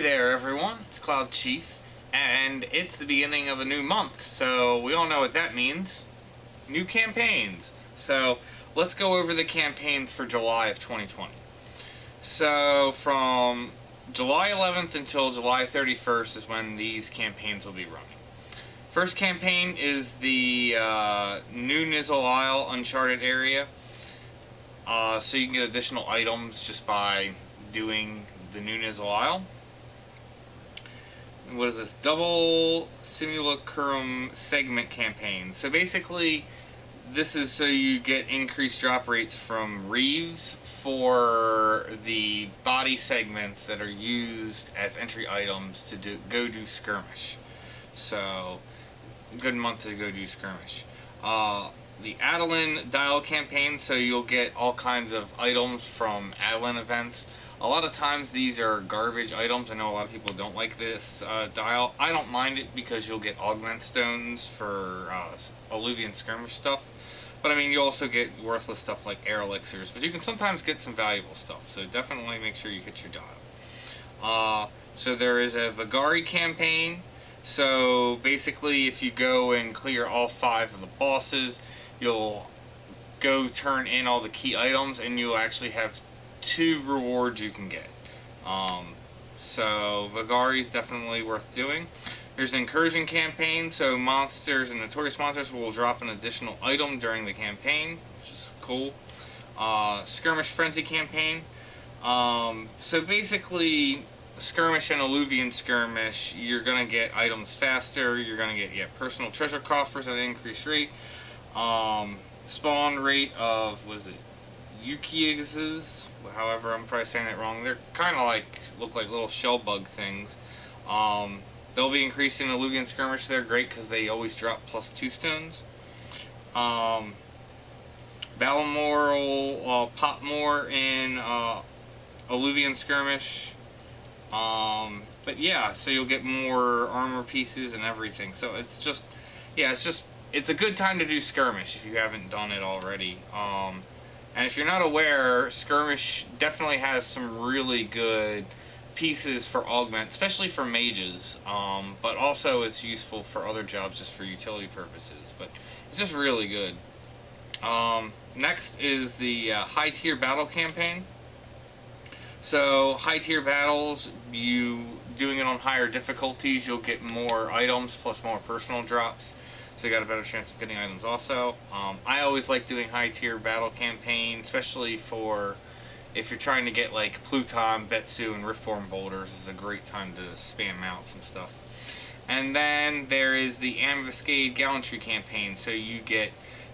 there everyone, it's Cloudchief, and it's the beginning of a new month, so we all know what that means. New campaigns. So let's go over the campaigns for July of 2020. So from July 11th until July 31st is when these campaigns will be running. First campaign is the new Nyzul Isle Uncharted area. So you can get additional items just by doing the new Nyzul Isle. What is this? Double Simulacrum segment campaign. So basically, this is so you get increased drop rates from Reeves for the body segments that are used as entry items to go do Skirmish. So, good month to go do Skirmish. The adoulin dial campaign, so you'll get all kinds of items from adoulin events. A lot of times these are garbage items. I know a lot of people don't like this dial. I don't mind it because you'll get augment stones for alluvian skirmish stuff. But I mean, you also get worthless stuff like air elixirs. But you can sometimes get some valuable stuff. So definitely make sure you hit your dial. So there is a vagary campaign. So basically, if you go and clear all 5 of the bosses, you'll go turn in all the key items, and you'll actually have 2 rewards you can get. So vagary is definitely worth doing. There's an incursion campaign, so monsters and notorious monsters will drop an additional item during the campaign, which is cool. Skirmish frenzy campaign. So basically, skirmish and alluvian skirmish, you're gonna get items faster. You're gonna get personal treasure coffers at an increased rate. Spawn rate of, what is it, Yukiexes, however I'm probably saying that wrong. They're kind of like, look like little shell bug things. They'll be increasing alluvian skirmish. They're great because they always drop +2 stones. Balmoral will pop more in alluvian skirmish. But yeah, so you'll get more armor pieces and everything. So it's just, yeah, it's a good time to do Skirmish if you haven't done it already. And if you're not aware, Skirmish definitely has some really good pieces for augment, especially for mages. But also it's useful for other jobs just for utility purposes. But it's just really good. Next is the high tier battle campaign. So high tier battles, you doing it on higher difficulties, you'll get more items plus more personal drops. So you got a better chance of getting items also. I always like doing high tier battle campaign, especially for if you're trying to get like Pluton, Betsu, and Riftborn boulders. Is a great time to spam out some stuff. And then there is the Ambuscade Gallantry campaign. So you get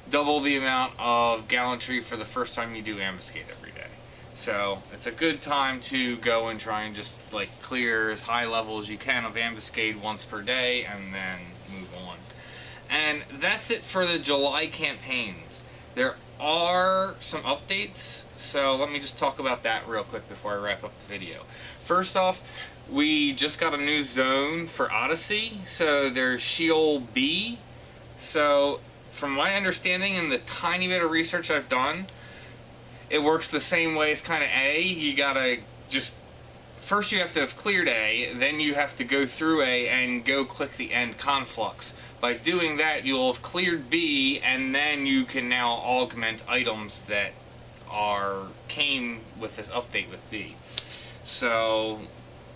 double the amount of Gallantry for the first time you do Ambuscade every day. So it's a good time to go and try and just like clear as high level as you can of Ambuscade once per day and then move on. And that's it for the July campaigns. There are some updates, so let me just talk about that real quick before I wrap up the video. First off, we just got a new zone for Odyssey, so there's Sheol B. So from my understanding and the tiny bit of research I've done, it works the same way as kind of A. You gotta just, first you have to have cleared A, then you have to go through A and go click the end conflux. By doing that, you'll have cleared B, and then you can now augment items that came with this update with B. So,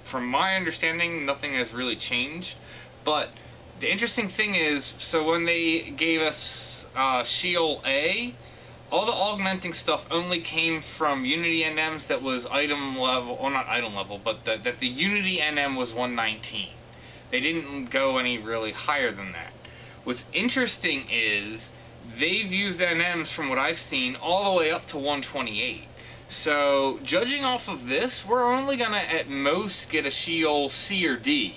from my understanding, nothing has really changed. But the interesting thing is, so when they gave us Sheol A, all the augmenting stuff only came from Unity NMs that was item level, well not item level, but that the Unity NM was 119. They didn't go any really higher than that. What's interesting is they've used NMs from what I've seen all the way up to 128. So judging off of this, we're only going to at most get a Sheol C or D.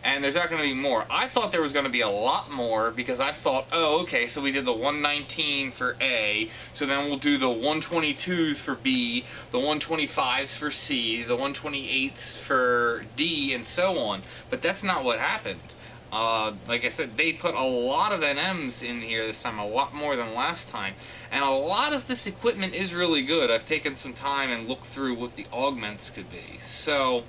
And there's not going to be more. I thought there was going to be a lot more because I thought, oh, okay, so we did the 119 for A, so then we'll do the 122s for B, the 125s for C, the 128s for D, and so on. But that's not what happened. Like I said, they put a lot of NMs in here this time, a lot more than last time. And a lot of this equipment is really good. I've taken some time and looked through what the augments could be. So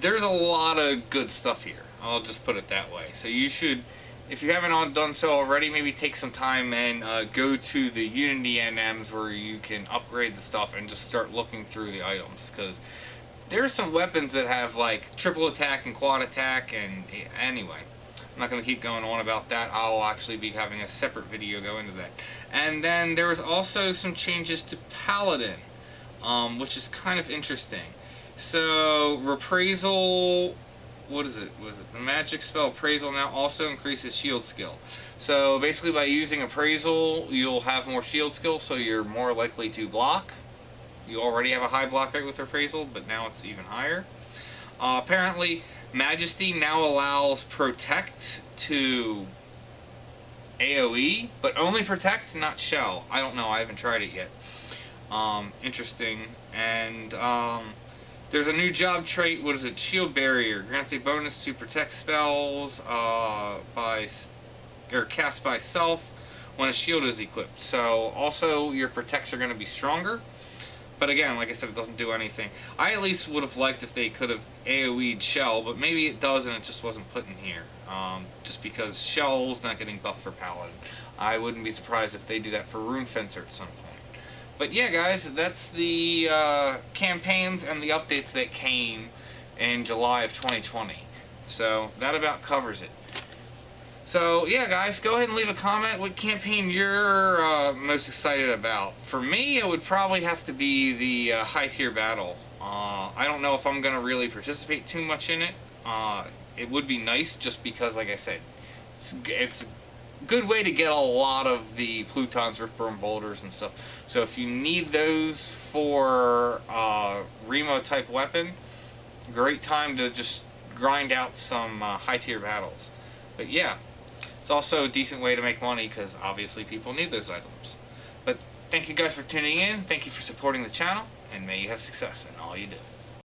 there's a lot of good stuff here. I'll just put it that way. So you should, if you haven't done so already, maybe take some time and go to the Unity NMs where you can upgrade the stuff and just start looking through the items, because there's some weapons that have like triple attack and quad attack, and anyway, I'm not going to keep going on about that. I'll actually be having a separate video go into that. And then there was also some changes to Paladin, which is kind of interesting. So Reprisal, what is it? Was it the magic spell Appraisal now also increases shield skill? So basically, by using Appraisal, you'll have more shield skill, so you're more likely to block. You already have a high block rate with Appraisal, but now it's even higher. Apparently, Majesty now allows Protect to AoE, but only Protect, not Shell. I don't know, I haven't tried it yet. Interesting. And there's a new job trait, what is it? Shield Barrier. Grants a bonus to protect spells cast by self when a shield is equipped. So also your protects are going to be stronger. But again, like I said, it doesn't do anything. I at least would have liked if they could have AoE'd Shell, but maybe it does and it just wasn't put in here. Just because Shell's not getting buffed for Paladin. I wouldn't be surprised if they do that for Rune Fencer at some point. But yeah, guys, that's the campaigns and the updates that came in July of 2020. So that about covers it. So yeah, guys, go ahead and leave a comment what campaign you're most excited about. For me, it would probably have to be the high tier battle. I don't know if I'm going to really participate too much in it. It would be nice just because, like I said, it's a good way to get a lot of the Plutons, Ripburn Boulders, and stuff. So if you need those for Remo type weapon, great time to just grind out some high tier battles. But yeah, it's also a decent way to make money because obviously people need those items. But thank you guys for tuning in, thank you for supporting the channel, and may you have success in all you do.